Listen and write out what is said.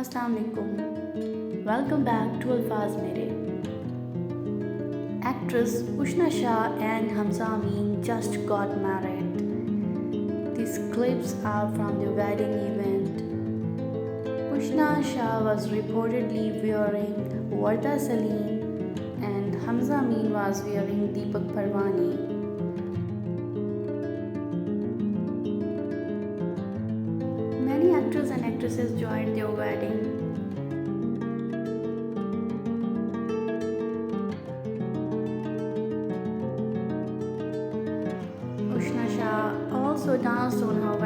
Assalamu alaikum. Welcome back to Alfaz Mere. Actress Ushna Shah and Hamza Amin just got married. These clips are from the wedding event. Ushna Shah was reportedly wearing Warda Salim and Hamza Amin was wearing Deepak Parwani. Many actors and actresses joined their wedding. Ushna Shah also danced on her